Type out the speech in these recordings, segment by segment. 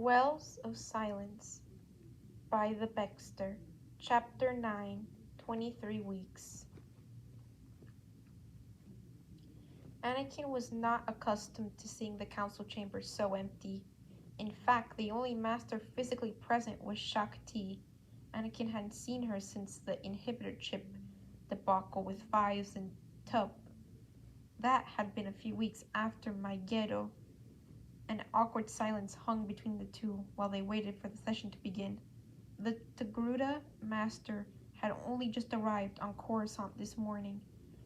Wells of Silence by TheBeckster, Chapter 9, 23 Weeks. Anakin was not accustomed to seeing the council chamber so empty. In fact, the only master physically present was Shakti. Anakin hadn't seen her since the inhibitor chip debacle with Fives and Tub. That had been a few weeks after Megiddo. An awkward silence hung between the two while they waited for the session to begin. The Togruta master had only just arrived on Coruscant this morning.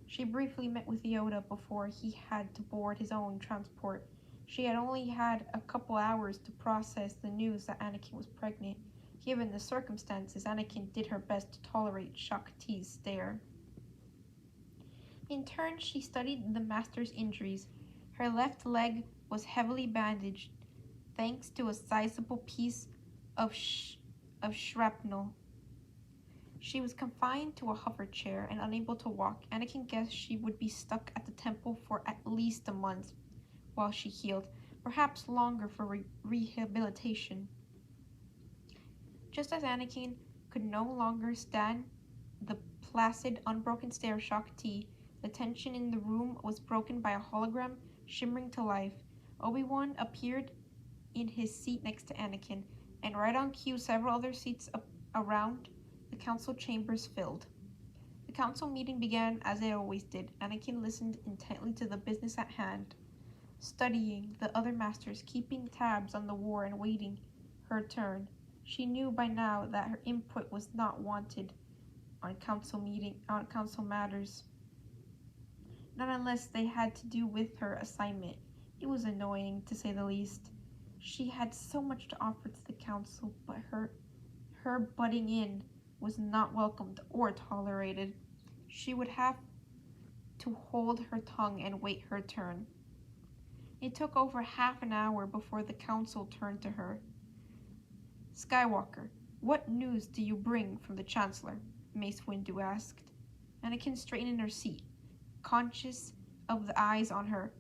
She briefly met with Yoda before he had to board his own transport. She had only had a couple hours to process the news that Anakin was pregnant. Given the circumstances, Anakin did her best to tolerate Shakti's stare. In turn, she studied the master's injuries. Her left leg was heavily bandaged, thanks to a sizable piece of shrapnel. She was confined to a hover chair and unable to walk. Anakin guessed she would be stuck at the temple for at least a month while she healed, perhaps longer for rehabilitation. Just as Anakin could no longer stand the placid, unbroken stare of Shakti, the tension in the room was broken by a hologram shimmering to life. Obi-Wan appeared in his seat next to Anakin, and right on cue, several other seats around the council chambers filled. The council meeting began as it always did. Anakin listened intently to the business at hand, studying the other masters, keeping tabs on the war and waiting her turn. She knew by now that her input was not wanted on council matters. Not unless they had to do with her assignment. It was annoying, to say the least. She had so much to offer to the council, but her butting in was not welcomed or tolerated. She would have to hold her tongue and wait her turn. It took over half an hour before the council turned to her. "Skywalker, what news do you bring from the Chancellor?" Mace Windu asked. Anakin straightened in her seat, conscious of the eyes on her.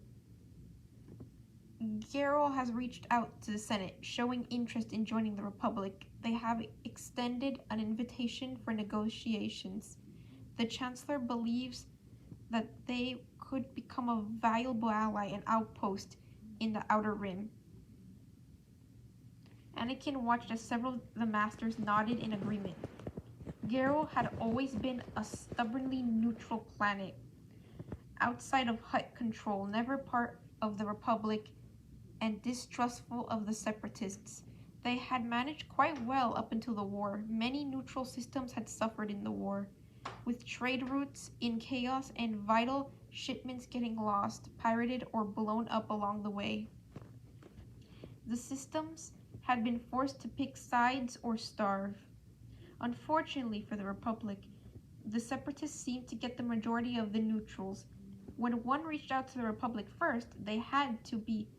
"Gerrel has reached out to the Senate, showing interest in joining the Republic. They have extended an invitation for negotiations. The Chancellor believes that they could become a valuable ally and outpost in the Outer Rim." Anakin watched as several of the masters nodded in agreement. Gerrel had always been a stubbornly neutral planet, outside of Hutt control, never part of the Republic, and distrustful of the Separatists. They had managed quite well up until the war. Many neutral systems had suffered in the war, with trade routes in chaos and vital shipments getting lost, pirated, or blown up along the way. The systems had been forced to pick sides or starve. Unfortunately for the Republic, the Separatists seemed to get the majority of the neutrals. When one reached out to the Republic first, they had to be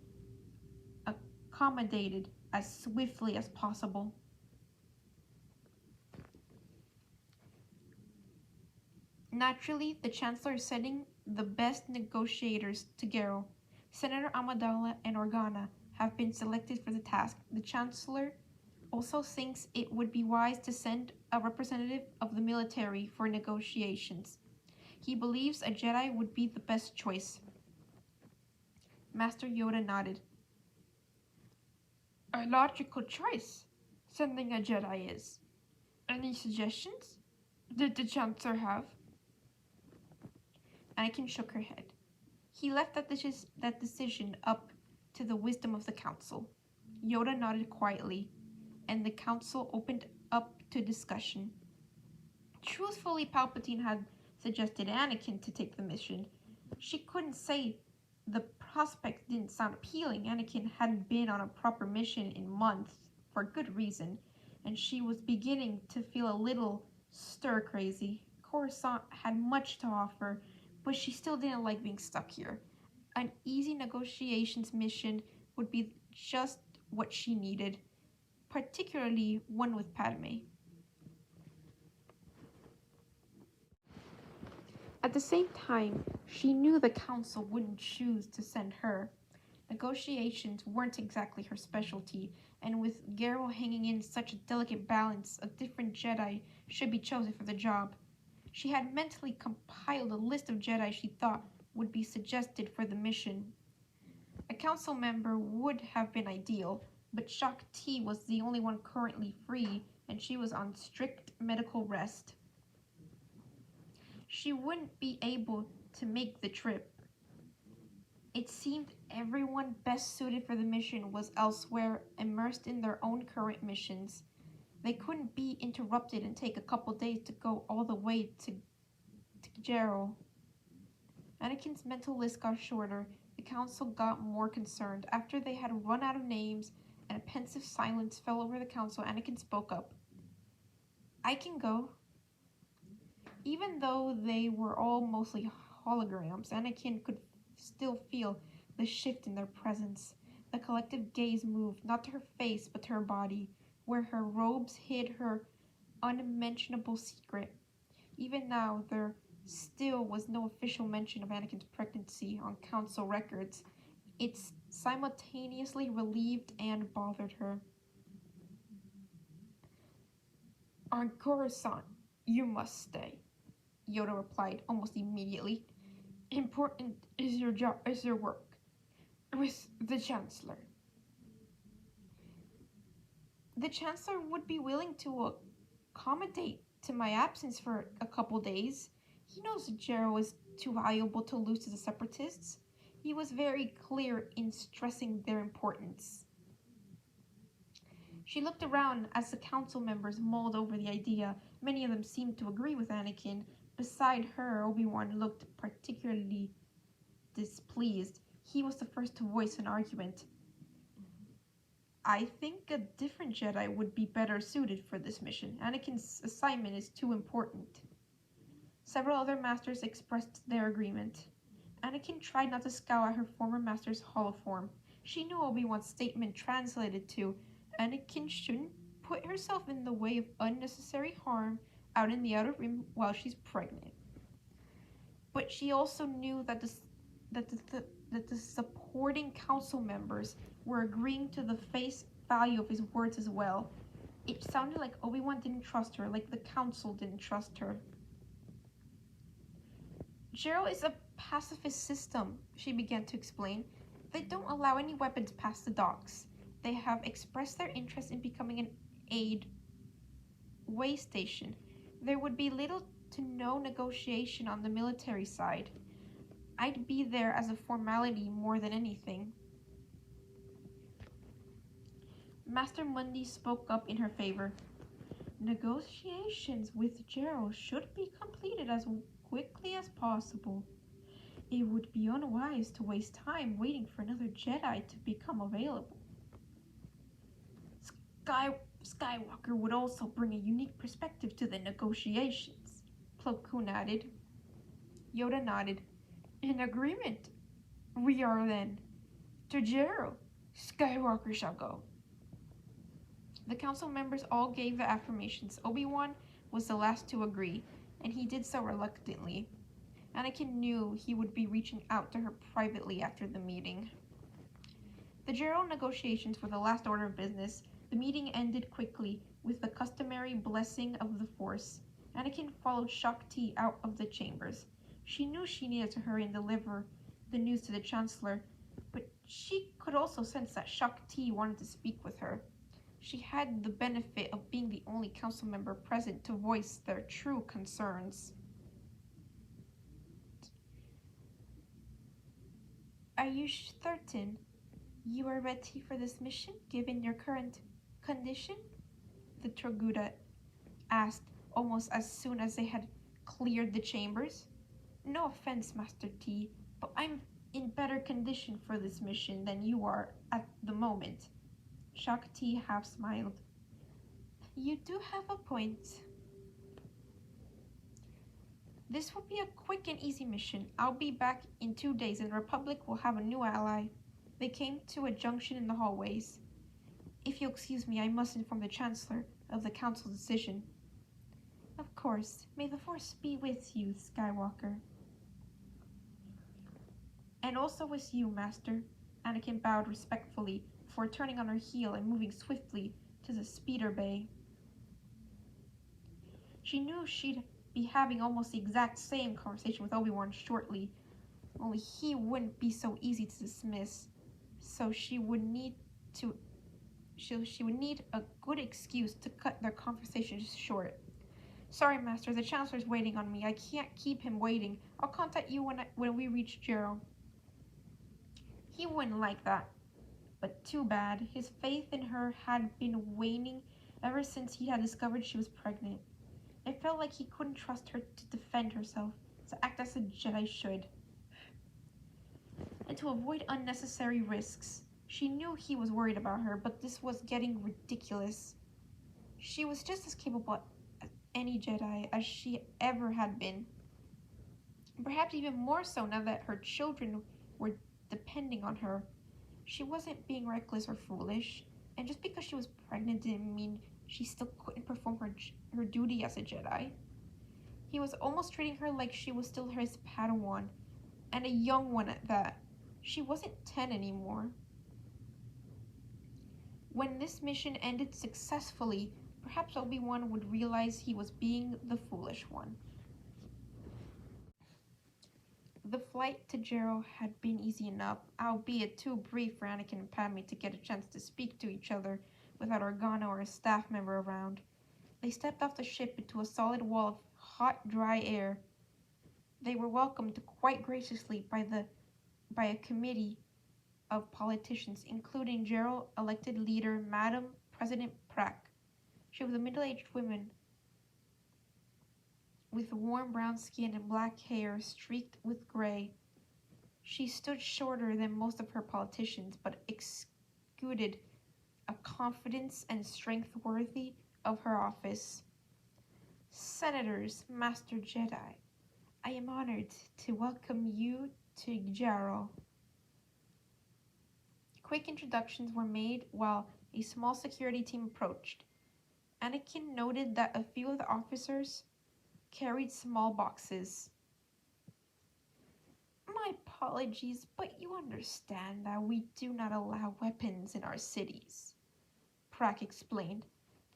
accommodated as swiftly as possible. Naturally, the Chancellor is sending the best negotiators to Gerrel. Senator Anidala and Organa have been selected for the task. The Chancellor also thinks it would be wise to send a representative of the military for negotiations. He believes a Jedi would be the best choice. Master Yoda nodded. "A logical choice, sending a Jedi is. Any suggestions? Did the Chancellor have?" Anakin shook her head. He left that decision up to the wisdom of the council. Yoda nodded quietly, and the council opened up to discussion. Truthfully, Palpatine had suggested Anakin to take the mission. She couldn't say the prospect didn't sound appealing. Anakin hadn't been on a proper mission in months, for good reason, and she was beginning to feel a little stir-crazy. Coruscant had much to offer, but she still didn't like being stuck here. An easy negotiations mission would be just what she needed, particularly one with Padme. At the same time, she knew the council wouldn't choose to send her. Negotiations weren't exactly her specialty, and with Garrow hanging in such a delicate balance, a different Jedi should be chosen for the job. She had mentally compiled a list of Jedi she thought would be suggested for the mission. A council member would have been ideal, but Shaak Ti was the only one currently free, and she was on strict medical rest. She wouldn't be able to make the trip. It seemed everyone best suited for the mission was elsewhere, immersed in their own current missions. They couldn't be interrupted and take a couple days to go all the way to Jarrell. Anakin's mental list got shorter. The council got more concerned. After they had run out of names and a pensive silence fell over the council, Anakin spoke up. I can go. Even though they were all mostly holograms, Anakin could still feel the shift in their presence. The collective gaze moved, not to her face, but to her body, where her robes hid her unmentionable secret. Even now, there still was no official mention of Anakin's pregnancy on council records. It simultaneously relieved and bothered her. On Coruscant, you must stay, Yoda replied almost immediately. Important is your job, is your work with the Chancellor. The Chancellor would be willing to accommodate to my absence for a couple days. He knows Jarrell is too valuable to lose to the Separatists. He was very clear in stressing their importance. She looked around as the council members mulled over the idea. Many of them seemed to agree with Anakin. Beside her, Obi-Wan looked particularly displeased. He was the first to voice an argument. I think a different Jedi would be better suited for this mission. Anakin's assignment is too important. Several other masters expressed their agreement. Anakin tried not to scowl at her former master's holoform. She knew Obi-Wan's statement translated to, Anakin shouldn't put herself in the way of unnecessary harm out in the outer rim while she's pregnant. But she also knew that the supporting council members were agreeing to the face value of his words as well. It sounded like Obi-Wan didn't trust her, like the council didn't trust her. Jarrell is a pacifist system, she began to explain. They don't allow any weapons past the docks. They have expressed their interest in becoming an aid way station. There would be little to no negotiation on the military side. I'd be there as a formality more than anything. Master Mundi spoke up in her favor. Negotiations with Jarrell should be completed as quickly as possible. It would be unwise to waste time waiting for another Jedi to become available. Skywalker would also bring a unique perspective to the negotiations, Plo Koon added. Yoda nodded. In agreement. We are then. To Jarrell, Skywalker shall go. The council members all gave the affirmations. Obi-Wan was the last to agree, and he did so reluctantly. Anakin knew he would be reaching out to her privately after the meeting. The Jarrell negotiations were the last order of business. The meeting ended quickly, with the customary blessing of the Force. Anakin followed Shaak Ti out of the chambers. She knew she needed to hurry and deliver the news to the Chancellor, but she could also sense that Shaak Ti wanted to speak with her. She had the benefit of being the only council member present to voice their true concerns. Are you certain you are ready for this mission, given your current condition? The Torguda asked almost as soon as they had cleared the chambers. No offense, Master T, but I'm in better condition for this mission than you are at the moment. Shaak Ti half smiled. You do have a point. This will be a quick and easy mission. I'll be back in 2 days and the Republic will have a new ally. They came to a junction in the hallways. If you'll excuse me, I must inform the Chancellor of the Council's decision. Of course. May the Force be with you, Skywalker. And also with you, Master. Anakin bowed respectfully before turning on her heel and moving swiftly to the speeder bay. She knew she'd be having almost the exact same conversation with Obi-Wan shortly, only he wouldn't be so easy to dismiss, so she would need a good excuse to cut their conversation short. Sorry, Master, the Chancellor's waiting on me. I can't keep him waiting. I'll contact you when we reach Jero. He wouldn't like that. But too bad. His faith in her had been waning ever since he had discovered she was pregnant. It felt like he couldn't trust her to defend herself, to act as a Jedi should, and to avoid unnecessary risks. She knew he was worried about her, but this was getting ridiculous. She was just as capable as any Jedi as she ever had been. Perhaps even more so now that her children were depending on her. She wasn't being reckless or foolish, and just because she was pregnant didn't mean she still couldn't perform her duty as a Jedi. He was almost treating her like she was still his Padawan, and a young one at that. She wasn't 10 anymore. When this mission ended successfully, perhaps Obi-Wan would realize he was being the foolish one. The flight to Jero had been easy enough, albeit too brief for Anakin and Padme to get a chance to speak to each other without Organa or a staff member around. They stepped off the ship into a solid wall of hot, dry air. They were welcomed quite graciously by a committee of politicians, including Jero elected leader Madam President Prak. She was a middle-aged woman with warm brown skin and black hair streaked with gray. She stood shorter than most of her politicians, but exuded a confidence and strength worthy of her office. Senators, Master Jedi, I am honored to welcome you to Jaro. Quick introductions were made while a small security team approached. Anakin noted that a few of the officers carried small boxes. My apologies, but you understand that we do not allow weapons in our cities, Prak explained.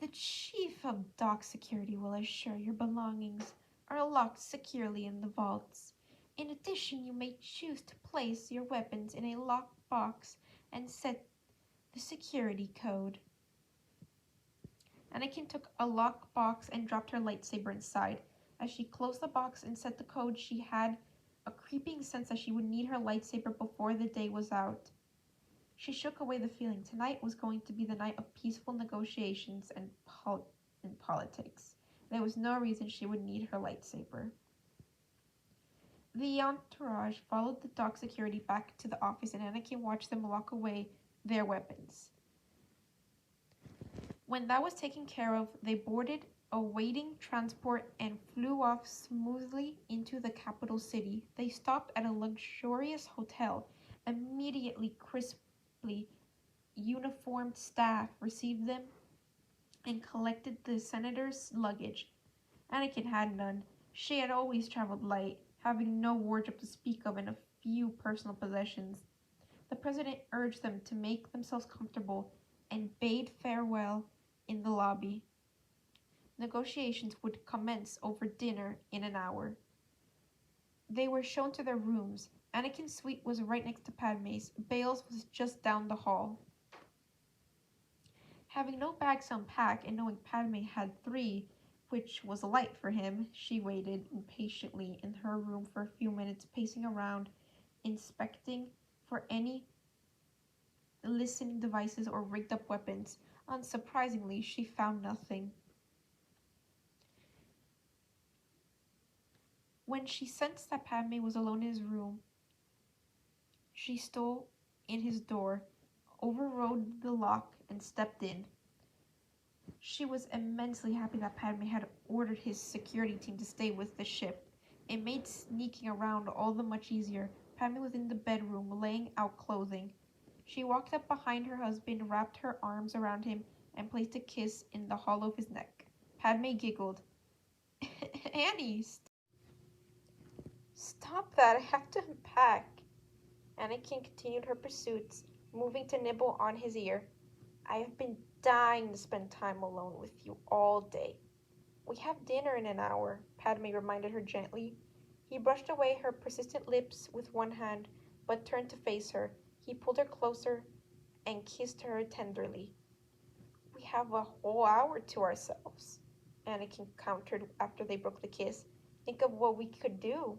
The chief of dock security will assure your belongings are locked securely in the vaults. In addition, you may choose to place your weapons in a locked box and set the security code. Anakin took a locked box and dropped her lightsaber inside. As she closed the box and set the code, she had a creeping sense that she would need her lightsaber before the day was out. She shook away the feeling. Tonight was going to be the night of peaceful negotiations and politics. There was no reason she would need her lightsaber. The entourage followed the dock security back to the office, and Anakin watched them lock away their weapons. When that was taken care of, they boarded a waiting transport and flew off smoothly into the capital city. They stopped at a luxurious hotel. Immediately, crisply uniformed staff received them and collected the senator's luggage. Anakin had none. She had always traveled light, having no wardrobe to speak of and a few personal possessions. The president urged them to make themselves comfortable and bade farewell in the lobby. Negotiations would commence over dinner in an hour. They were shown to their rooms. Anakin's suite was right next to Padme's. Bale's was just down the hall. Having no bags to unpack and knowing Padme had 3, which was light for him, she waited impatiently in her room for a few minutes, pacing around, inspecting for any listening devices or rigged up weapons. Unsurprisingly, she found nothing. When she sensed that Padme was alone in his room, she stole in his door, overrode the lock, and stepped in. She was immensely happy that Padme had ordered his security team to stay with the ship. It made sneaking around all the much easier. Padme was in the bedroom, laying out clothing. She walked up behind her husband, wrapped her arms around him, and placed a kiss in the hollow of his neck. Padme giggled. Annie, stop that. I have to unpack. Anakin continued her pursuits, moving to nibble on his ear. I have been dying to spend time alone with you all day. We have dinner in an hour, Padme reminded her gently. He brushed away her persistent lips with one hand, but turned to face her. He pulled her closer and kissed her tenderly. We have a whole hour to ourselves, Anakin countered after they broke the kiss. Think of what we could do.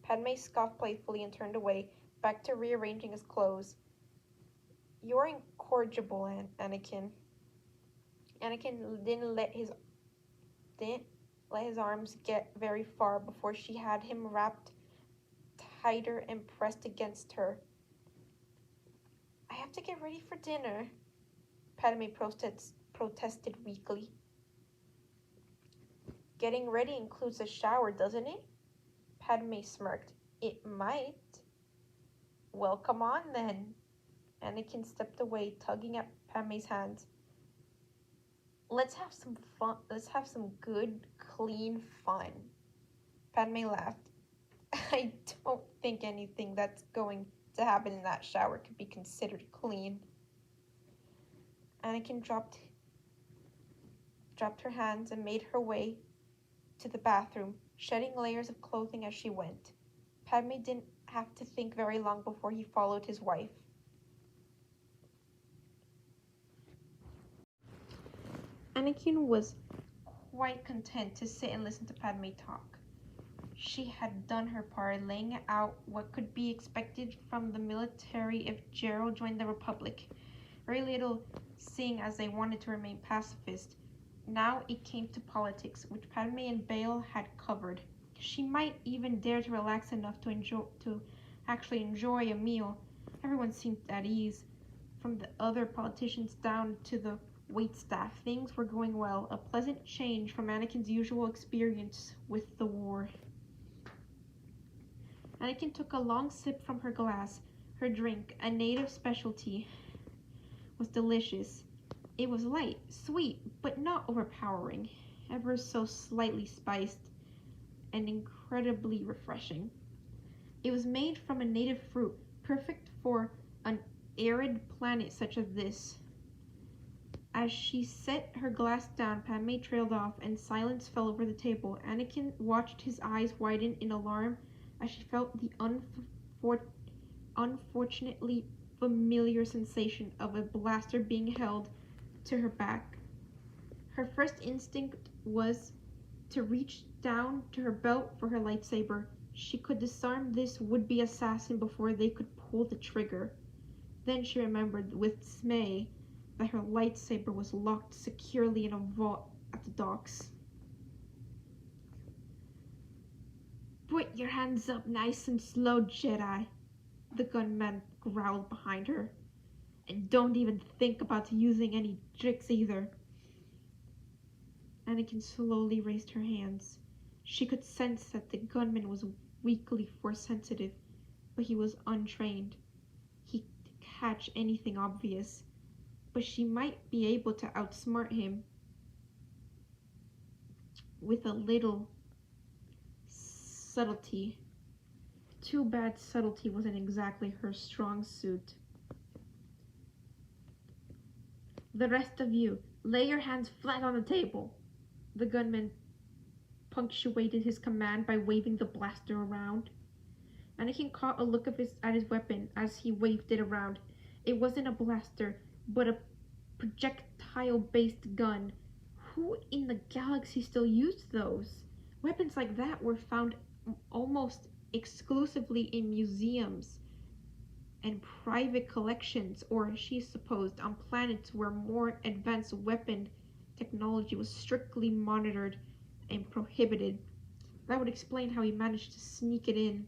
Padme scoffed playfully and turned away, back to rearranging his clothes. You're incorrigible, Anakin. Anakin didn't let his arms get very far before she had him wrapped tighter and pressed against her. I have to get ready for dinner, Padme protested weakly. Getting ready includes a shower, doesn't it? Padme smirked. It might. Well, come on then. Anakin stepped away, tugging at Padme's hands. Let's have some fun. Let's have some good, clean fun. Padme laughed. I don't think anything that's going to happen in that shower could be considered clean. Anakin dropped her hands and made her way to the bathroom, shedding layers of clothing as she went. Padme didn't have to think very long before he followed his wife. Anakin was quite content to sit and listen to Padme talk. She had done her part, laying out what could be expected from the military if Gerald joined the Republic. Very little, seeing as they wanted to remain pacifist. Now it came to politics, which Padme and Bail had covered. She might even dare to relax enough to actually enjoy a meal. Everyone seemed at ease. From the other politicians down to the waitstaff, things were going well, a pleasant change from Anakin's usual experience with the war. Anakin took a long sip from her glass. Her drink, a native specialty, was delicious. It was light, sweet, but not overpowering, ever so slightly spiced, and incredibly refreshing. It was made from a native fruit, perfect for an arid planet such as this. As she set her glass down, Padme trailed off, and silence fell over the table. Anakin watched his eyes widen in alarm as she felt the unfortunately familiar sensation of a blaster being held to her back. Her first instinct was to reach down to her belt for her lightsaber. She could disarm this would-be assassin before they could pull the trigger. Then she remembered with dismay that her lightsaber was locked securely in a vault at the docks. Put your hands up nice and slow, Jedi, the gunman growled behind her. And don't even think about using any tricks either. Anakin slowly raised her hands. She could sense that the gunman was weakly force-sensitive, but he was untrained. He could catch anything obvious, but she might be able to outsmart him with a little subtlety. Too bad subtlety wasn't exactly her strong suit. The rest of you, lay your hands flat on the table. The gunman punctuated his command by waving the blaster around. Anakin caught a look at his weapon as he waved it around. It wasn't a blaster, but a projectile-based gun. Who in the galaxy still used those? Weapons like that were found almost exclusively in museums and private collections, or she supposed on planets where more advanced weapon technology was strictly monitored and prohibited. That would explain how he managed to sneak it in.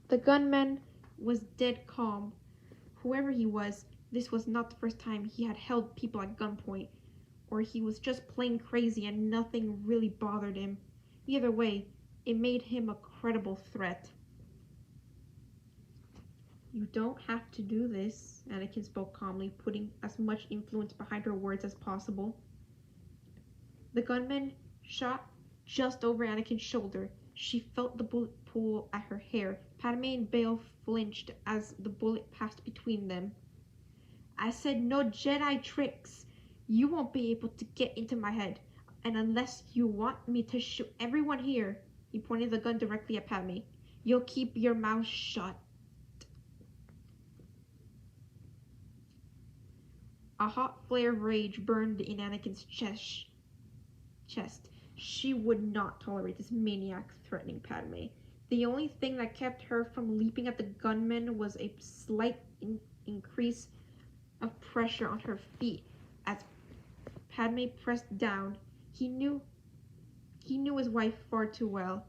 The gunman was dead calm. Whoever he was, this was not the first time he had held people at gunpoint, or he was just plain crazy and nothing really bothered him. Either way, it made him a credible threat. You don't have to do this, Anakin spoke calmly, putting as much influence behind her words as possible. The gunman shot just over Anakin's shoulder. She felt the bullet pull at her hair. Padme and Bail flinched as the bullet passed between them. I said no Jedi tricks. You won't be able to get into my head. And unless you want me to shoot everyone here, he pointed the gun directly at Padme, you'll keep your mouth shut. A hot flare of rage burned in Anakin's chest. She would not tolerate this maniac threatening Padme. The only thing that kept her from leaping at the gunman was a slight increase of pressure on her feet as Padme pressed down. He knew his wife far too well.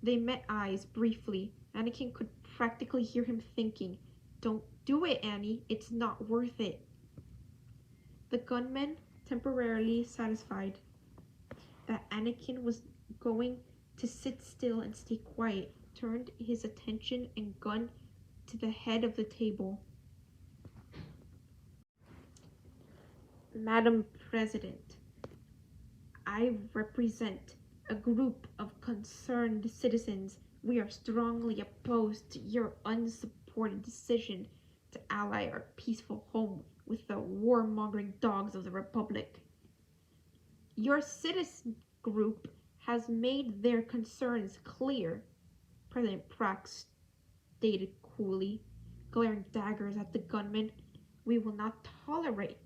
They met eyes briefly. Anakin could practically hear him thinking, "Don't do it, Annie. It's not worth it." The gunman, temporarily satisfied that Anakin was going to sit still and stay quiet, turned his attention and gun to the head of the table. Madam President, I represent a group of concerned citizens. We are strongly opposed to your unsupported decision to ally our peaceful home with the warmongering dogs of the Republic. Your citizen group has made their concerns clear, President Prax stated coolly, glaring daggers at the gunman. We will not tolerate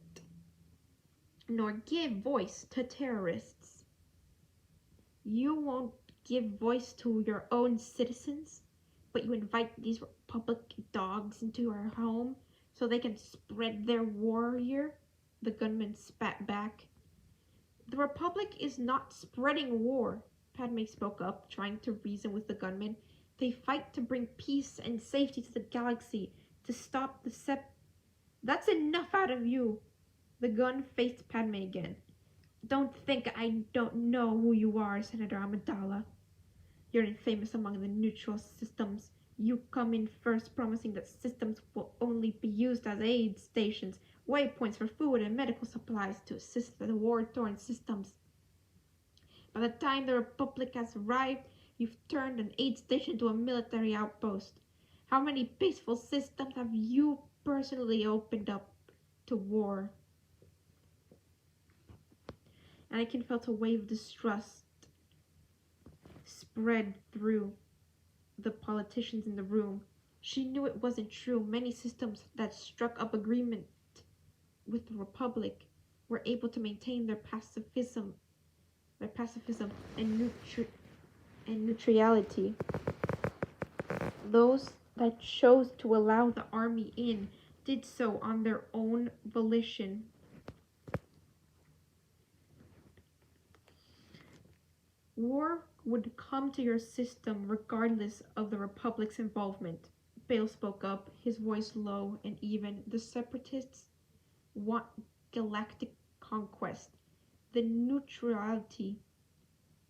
nor give voice to terrorists. You won't give voice to your own citizens, but you invite these Republic dogs into our home so they can spread their warrior, the gunman spat back. The Republic is not spreading war, Padme spoke up, trying to reason with the gunman. They fight to bring peace and safety to the galaxy, to stop the That's enough out of you. The gun faced Padme again. Don't think I don't know who you are, Senator Amidala. You're infamous among the neutral systems. You come in first promising that systems will only be used as aid stations, waypoints for food and medical supplies to assist the war-torn systems. By the time the Republic has arrived, you've turned an aid station into a military outpost. How many peaceful systems have you personally opened up to war? Anakin felt a wave of distrust spread through the politicians in the room. She knew it wasn't true. Many systems that struck up agreement with the Republic were able to maintain their pacifism and neutrality. Those that chose to allow the army in did so on their own volition. War would come to your system regardless of the Republic's involvement. Bale spoke up, his voice low and even. The Separatists want galactic conquest. The neutrality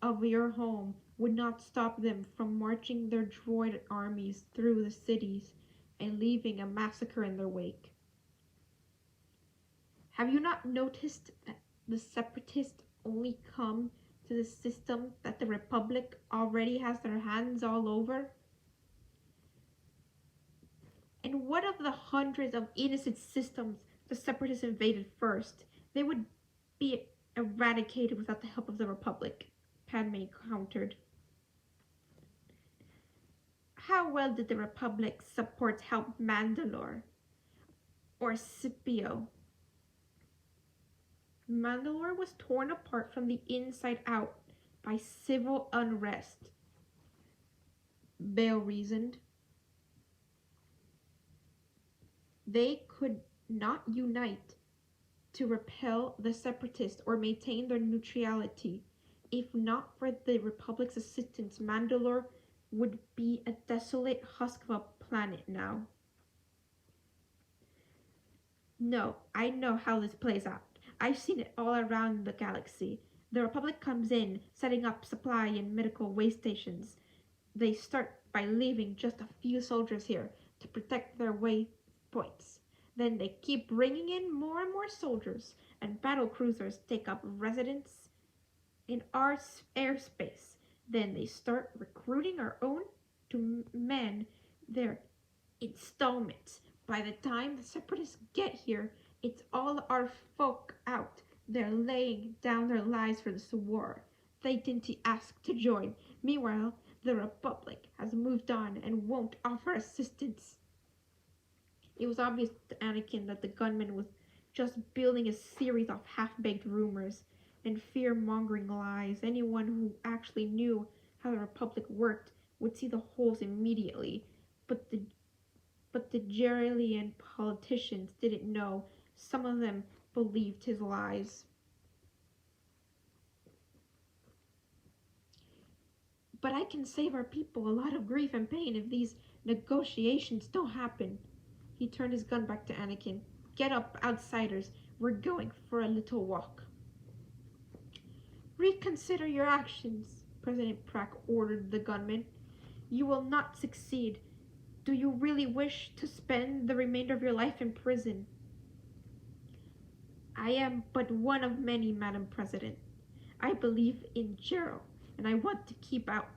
of your home would not stop them from marching their droid armies through the cities and leaving a massacre in their wake. Have you not noticed that the Separatists only come to the system that the Republic already has their hands all over? And what of the hundreds of innocent systems the Separatists invaded first? They would be eradicated without the help of the Republic, Padme countered. How well did the Republic support help Mandalore or Scipio? Mandalore was torn apart from the inside out by civil unrest, Bale reasoned. They could not unite to repel the Separatists or maintain their neutrality. If not for the Republic's assistance, Mandalore would be a desolate husk of a planet now. No, I know how this plays out. I've seen it all around the galaxy. The Republic comes in, setting up supply and medical way stations. They start by leaving just a few soldiers here to protect their waypoints. Then they keep bringing in more and more soldiers, and battle cruisers take up residence in our airspace. Then they start recruiting our own to man their installments. By the time the separatists get here, it's all our folk out. They're laying down their lives for this war. They didn't ask to join. Meanwhile, the Republic has moved on and won't offer assistance. It was obvious to Anakin that the gunman was just building a series of half-baked rumors and fear-mongering lies. Anyone who actually knew how the Republic worked would see the holes immediately, but the Geralian politicians didn't know. Some of them believed his lies. But I can save our people a lot of grief and pain if these negotiations don't happen. He turned his gun back to Anakin. Get up, outsiders. We're going for a little walk. Reconsider your actions, President Prack ordered the gunman. You will not succeed. Do you really wish to spend the remainder of your life in prison? I am but one of many, Madam President. I believe in Gerald, and I want to keep out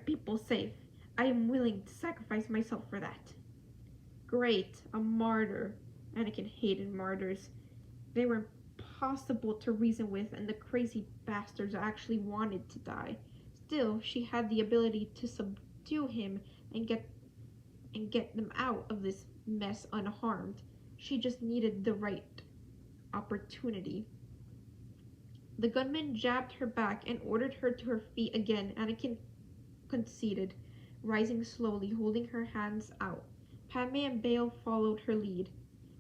people safe. I am willing to sacrifice myself for that. Great, a martyr. Anakin hated martyrs. They were impossible to reason with, and the crazy bastards actually wanted to die. Still, she had the ability to subdue him and get them out of this mess unharmed. She just needed the right opportunity. The gunman jabbed her back and ordered her to her feet again. Anakin conceded, rising slowly, holding her hands out. Padme and Bail followed her lead.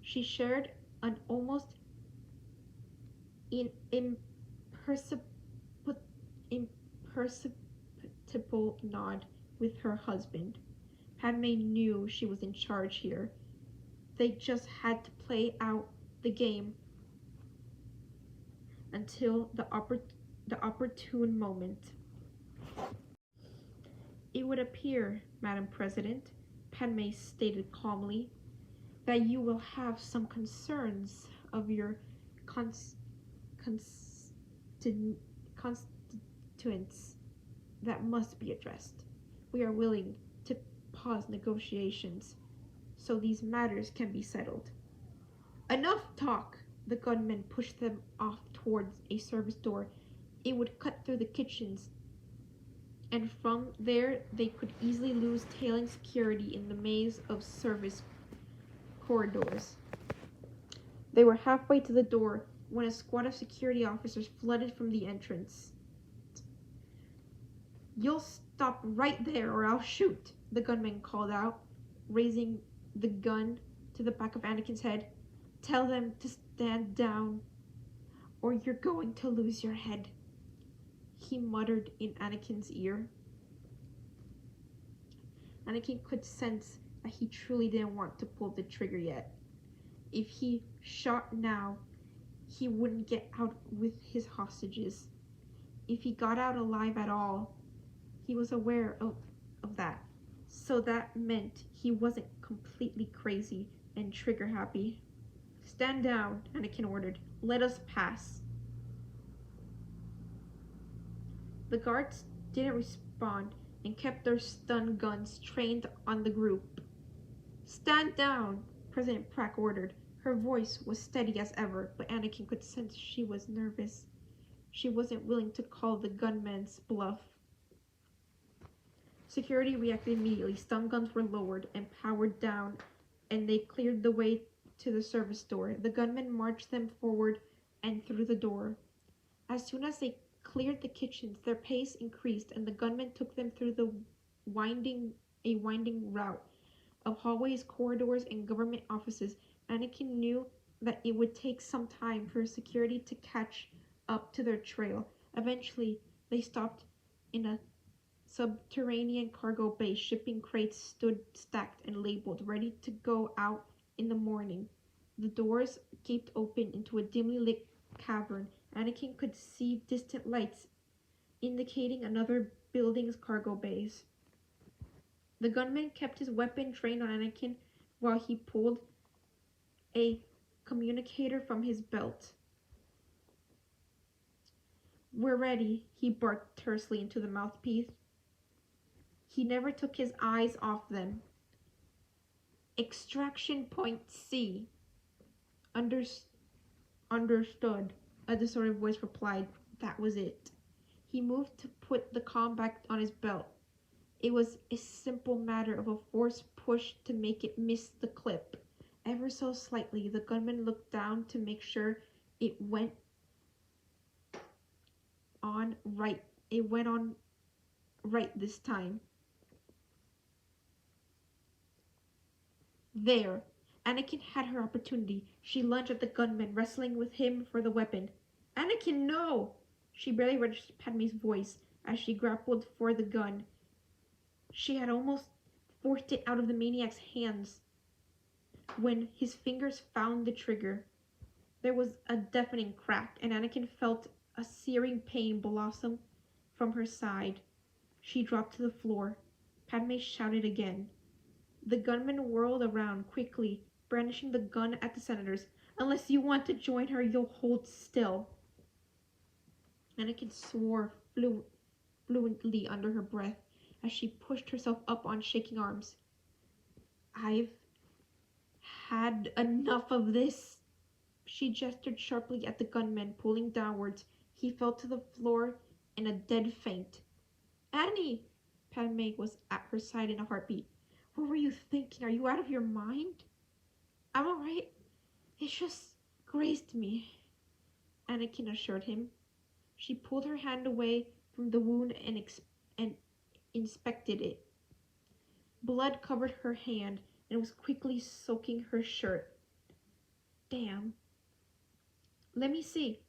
She shared an almost imperceptible nod with her husband. Padme knew she was in charge here. They just had to play out the game until the opportune moment. It would appear, Madam President, Padme stated calmly, that you will have some concerns of your constituents that must be addressed. We are willing to pause negotiations so these matters can be settled. Enough talk! The gunman pushed them off towards a service door. It would cut through the kitchens, and from there they could easily lose tailing security in the maze of service corridors. They were halfway to the door when a squad of security officers flooded from the entrance. You'll stop right there or I'll shoot, the gunman called out, raising the gun to the back of Anakin's head. Tell them to stand down or you're going to lose your head, he muttered in Anakin's ear. Anakin could sense that he truly didn't want to pull the trigger yet. If he shot now, he wouldn't get out with his hostages. If he got out alive at all, he was aware of that. So that meant he wasn't completely crazy and trigger happy. Stand down, Anakin ordered. Let us pass. The guards didn't respond and kept their stun guns trained on the group. Stand down, President Prack ordered. Her voice was steady as ever, but Anakin could sense she was nervous. She wasn't willing to call the gunman's bluff. Security reacted immediately. Stun guns were lowered and powered down, and they cleared the way to the service door. The gunmen marched them forward and through the door. As soon as they cleared the kitchens, their pace increased, and the gunmen took them through a winding route of hallways, corridors, and government offices. Anakin knew that it would take some time for security to catch up to their trail. Eventually, they stopped in a subterranean cargo bay. Shipping crates stood stacked and labeled, ready to go out in the morning. The doors gaped open into a dimly lit cavern. Anakin could see distant lights, indicating another building's cargo bays. The gunman kept his weapon trained on Anakin while he pulled a communicator from his belt. We're ready, he barked tersely into the mouthpiece. He never took his eyes off them. Extraction point C. Understood, a distorted voice replied. That was it. He moved to put the comm back on his belt. It was a simple matter of a forced push to make it miss the clip. Ever so slightly, the gunman looked down to make sure it went on right. It went on right this time. There. Anakin had her opportunity. She lunged at the gunman, wrestling with him for the weapon. Anakin, no! She barely registered Padme's voice as she grappled for the gun. She had almost forced it out of the maniac's hands when his fingers found the trigger. There was a deafening crack, and Anakin felt a searing pain blossom from her side. She dropped to the floor. Padme shouted again. The gunman whirled around quickly, brandishing the gun at the senators. Unless you want to join her, you'll hold still. Anakin swore fluently under her breath as she pushed herself up on shaking arms. I've had enough of this. She gestured sharply at the gunman, pulling downwards. He fell to the floor in a dead faint. Annie! Padme was at her side in a heartbeat. What were you thinking? Are you out of your mind? I'm all right. It just grazed me, Anakin assured him. She pulled her hand away from the wound and inspected it. Blood covered her hand and was quickly soaking her shirt. Damn. Let me see.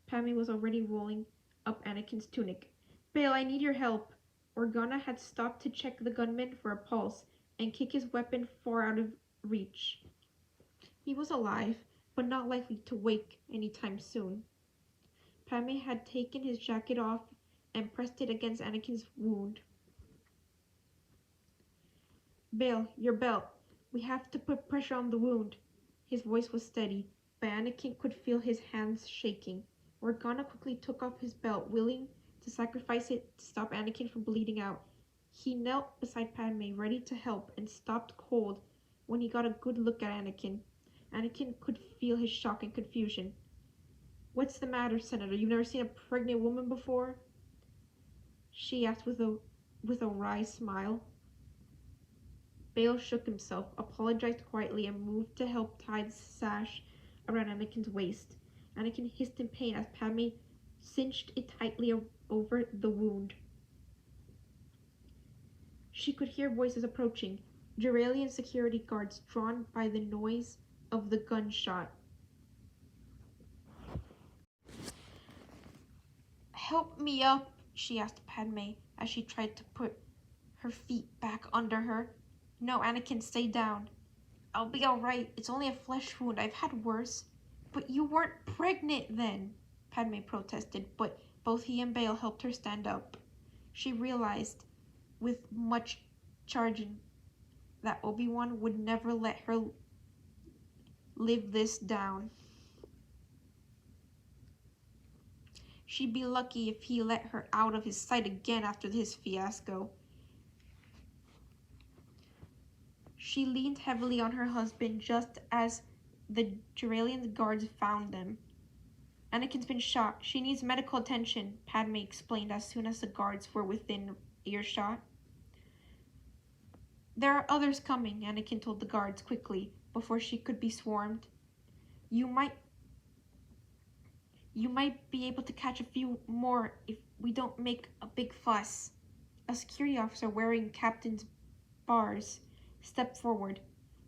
Padme was already rolling up Anakin's tunic. Bail, I need your help. Organa had stopped to check the gunman for a pulse and kick his weapon far out of reach. He was alive, but not likely to wake any time soon. Padme had taken his jacket off and pressed it against Anakin's wound. Bail, your belt. We have to put pressure on the wound. His voice was steady, but Anakin could feel his hands shaking. Organa quickly took off his belt, willing to sacrifice it to stop Anakin from bleeding out. He knelt beside Padme, ready to help, and stopped cold when he got a good look at Anakin. Anakin could feel his shock and confusion. What's the matter, Senator? You've never seen a pregnant woman before? She asked with a wry smile. Bail shook himself, apologized quietly, and moved to help tie the sash around Anakin's waist. Anakin hissed in pain as Padme cinched it tightly over the wound. She could hear voices approaching, Joralian security guards drawn by the noise of the gunshot. Help me up, she asked Padme as she tried to put her feet back under her. No, Anakin, stay down. I'll be all right. It's only a flesh wound. I've had worse. But you weren't pregnant then, Padme protested, but both he and Bail helped her stand up. She realized, with much charging, that Obi-Wan would never let her live this down. She'd be lucky if he let her out of his sight again after his fiasco. She leaned heavily on her husband just as the Joralian guards found them. Anakin's been shot. She needs medical attention, Padme explained as soon as the guards were within earshot. There are others coming, Anakin told the guards quickly before she could be swarmed. You might be able to catch a few more if we don't make a big fuss. A security officer wearing captain's bars stepped forward.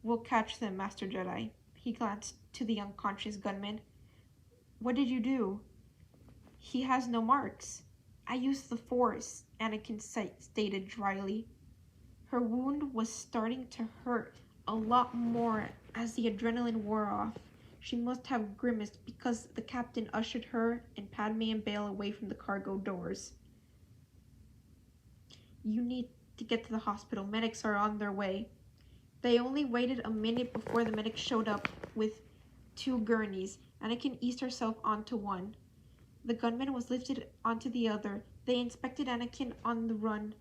We'll catch them, Master Jedi. He glanced to the unconscious gunman. What did you do? He has no marks. I used the Force, Anakin stated dryly. Her wound was starting to hurt a lot more as the adrenaline wore off. She must have grimaced because the captain ushered her and Padme and Bail away from the cargo doors. You need to get to the hospital. Medics are on their way. They only waited a minute before the medics showed up with 2 gurneys. Anakin eased herself onto one. The gunman was lifted onto the other. They inspected Anakin on the run,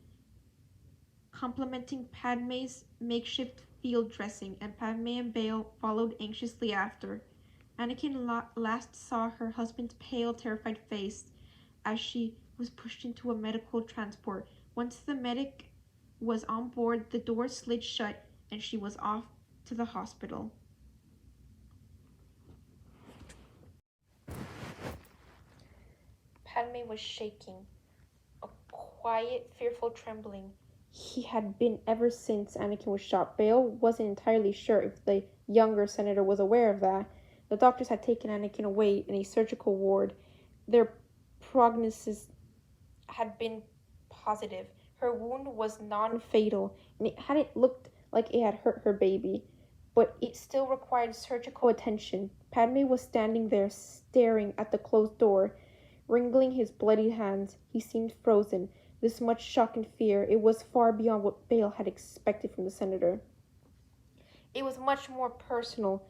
complimenting Padme's makeshift field dressing, and Padme and Bail followed anxiously after. Anakin last saw her husband's pale, terrified face as she was pushed into a medical transport. Once the medic was on board, the door slid shut and she was off to the hospital. Padme was shaking, a quiet, fearful trembling. He had been ever since Anakin was shot. Bail wasn't entirely sure if the younger senator was aware of that. The doctors had taken Anakin away in a surgical ward. Their prognosis had been positive. Her wound was non-fatal, and it hadn't looked like it had hurt her baby, but it still required surgical attention. Padme was standing there, staring at the closed door, wringing his bloody hands. He seemed frozen. This much shock and fear, it was far beyond what Bail had expected from the senator. It was much more personal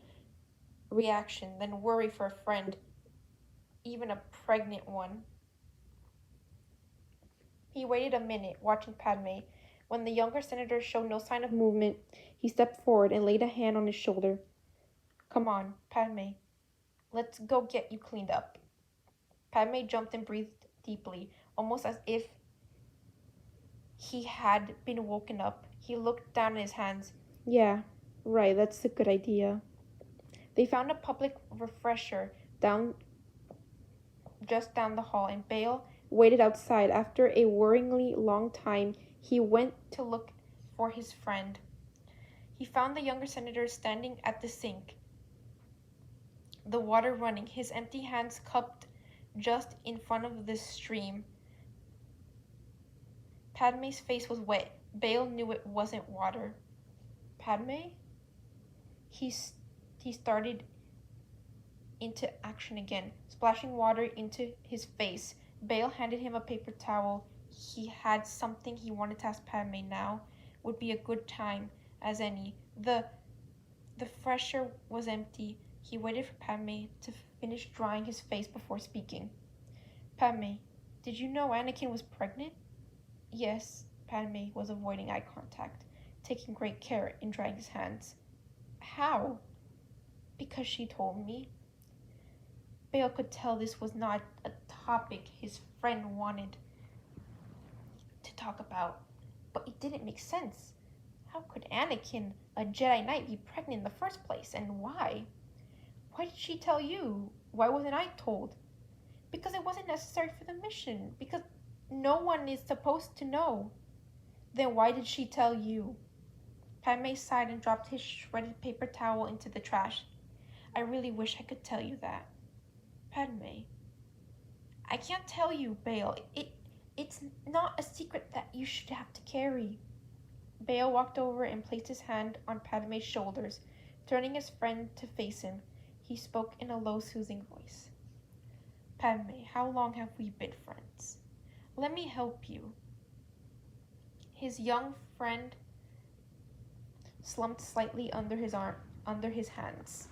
reaction than worry for a friend, even a pregnant one. He waited a minute, watching Padme. When the younger senator showed no sign of movement, he stepped forward and laid a hand on his shoulder. "Come on, Padme. Let's go get you cleaned up." Padme jumped and breathed deeply, almost as if he had been woken up. He looked down at his hands. "Yeah, right, that's a good idea." They found a public refresher just down the hall, and Bail waited outside. After a worryingly long time, he went to look for his friend. He found the younger senator standing at the sink, the water running, his empty hands cupped just in front of the stream. Padme's face was wet. Bail knew it wasn't water. "Padme?" He started into action again, splashing water into his face. Bail handed him a paper towel. He had something he wanted to ask Padme now. Would be a good time as any. The fresher was empty. He waited for Padme to finish drying his face before speaking. "Padme, did you know Anakin was pregnant?" "Yes." Padme was avoiding eye contact, taking great care in drying his hands. "How?" "Because she told me." Bail could tell this was not a topic his friend wanted to talk about, but it didn't make sense. How could Anakin, a Jedi Knight, be pregnant in the first place, and why? "Why did she tell you? Why wasn't I told?" "Because it wasn't necessary for the mission, because no one is supposed to know." "Then why did she tell you?" Padme sighed and dropped his shredded paper towel into the trash. "I really wish I could tell you that." "Padme." "I can't tell you, Bail. It's not a secret that you should have to carry." Bail walked over and placed his hand on Padme's shoulders, turning his friend to face him. He spoke in a low, soothing voice. "Padme, how long have we been friends? Let me help you." His young friend slumped slightly under his hands.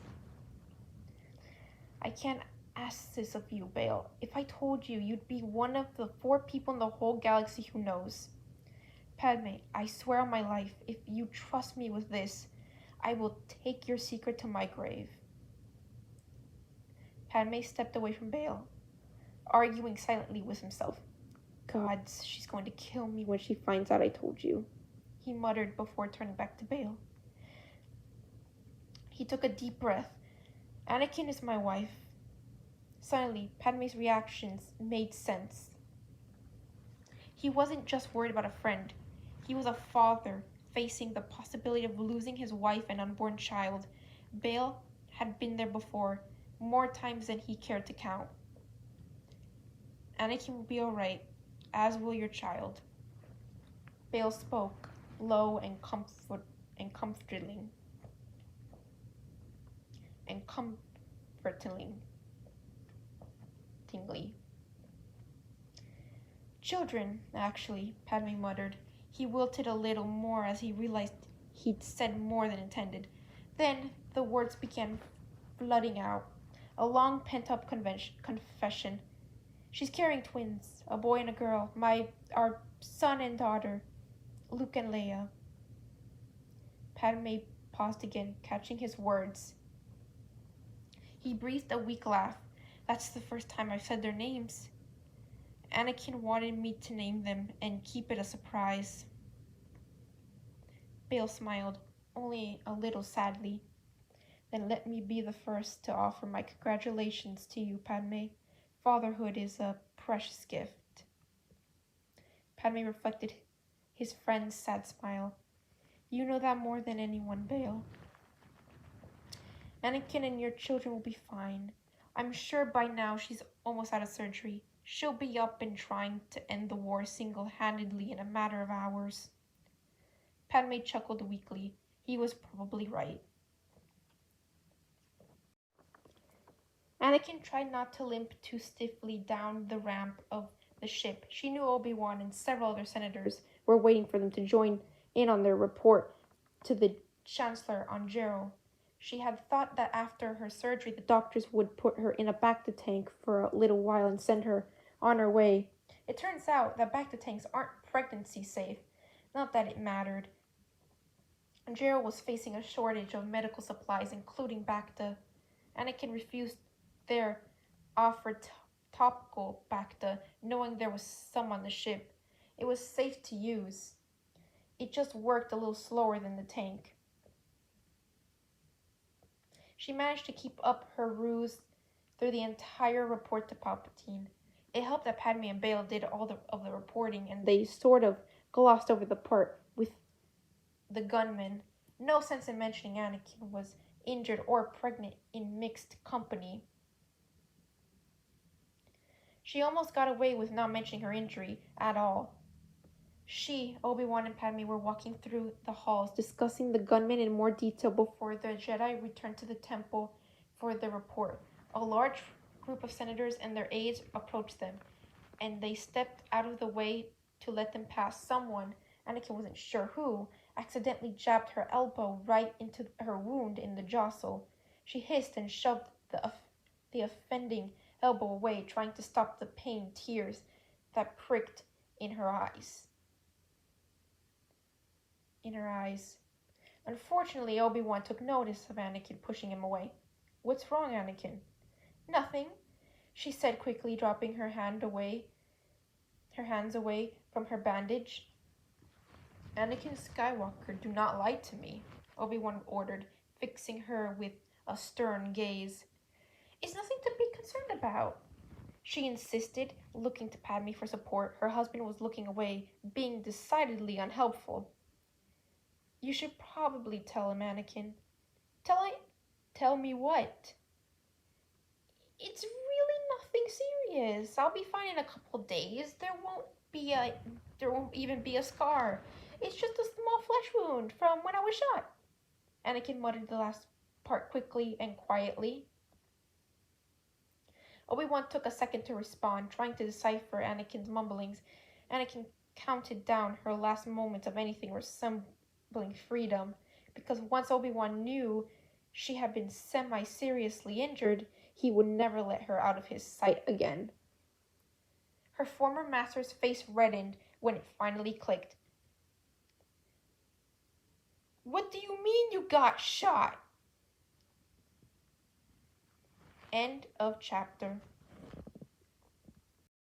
"I can't ask this of you, Bail. If I told you, you'd be one of the 4 people in the whole galaxy who knows. Padme, I swear on my life, if you trust me with this, I will take your secret to my grave." Padme stepped away from Bail, arguing silently with himself. "Gods, she's going to kill me when she finds out I told you," he muttered before turning back to Bail. He took a deep breath. "Anakin is my wife." Suddenly, Padme's reactions made sense. He wasn't just worried about a friend. He was a father facing the possibility of losing his wife and unborn child. Bail had been there before, more times than he cared to count. "Anakin will be all right, as will your child." Bail spoke, low and comforting. "Children, actually," Padme muttered. He wilted a little more as he realized he'd said more than intended. Then the words began flooding out, a long pent-up confession. She's carrying twins, a boy and a girl, our son and daughter, Luke and Leia. Padme paused again, catching his words. He breathed a weak laugh. That's the first time I've said their names. Anakin wanted me to name them and keep it a surprise. Bale smiled, only a little sadly. Then let me be the first to offer my congratulations to you, Padme. Fatherhood is a precious gift. Padme reflected his friend's sad smile. You know that more than anyone, Bale. Anakin and your children will be fine. I'm sure by now she's almost out of surgery. She'll be up and trying to end the war single-handedly in a matter of hours. Padme chuckled weakly. He was probably right. Anakin tried not to limp too stiffly down the ramp of the ship. She knew Obi-Wan and several other senators were waiting for them to join in on their report to the Chancellor on Jero. She had thought that after her surgery, the doctors would put her in a Bacta tank for a little while and send her on her way. It turns out that Bacta tanks aren't pregnancy safe. Not that it mattered. Jero was facing a shortage of medical supplies, including Bacta. Anakin refused their offered topical Bacta, knowing there was some on the ship. It was safe to use. It just worked a little slower than the tank. She managed to keep up her ruse through the entire report to Palpatine. It helped that Padme and Bale did all of the reporting, and they sort of glossed over the part with the gunman. No sense in mentioning Anakin was injured or pregnant in mixed company. She almost got away with not mentioning her injury at all. She, Obi-Wan, and Padme were walking through the halls, discussing the gunman in more detail before the Jedi returned to the temple for the report. A large group of senators and their aides approached them, and they stepped out of the way to let them pass. Someone, Anakin wasn't sure who, accidentally jabbed her elbow right into her wound in the jostle. She hissed and shoved the offending elbow away, trying to stop the pain tears that pricked in her eyes. Unfortunately, Obi-Wan took notice of Anakin pushing him away. What's wrong, Anakin? Nothing, she said quickly, dropping her hands away from her bandage. Anakin Skywalker, do not lie to me, Obi-Wan ordered, fixing her with a stern gaze. It's nothing to be concerned about, she insisted, looking to Padme for support. Her husband was looking away, being decidedly unhelpful. You should probably tell him, Anakin. Tell me what? It's really nothing serious. I'll be fine in a couple days. There won't even be a scar. It's just a small flesh wound from when I was shot. Anakin muttered the last part quickly and quietly. Obi-Wan took a second to respond, trying to decipher Anakin's mumblings. Anakin counted down her last moments of anything resembling freedom, because once Obi-Wan knew she had been semi-seriously injured, he would never let her out of his sight again. Her former master's face reddened when it finally clicked. What do you mean you got shot? End of chapter.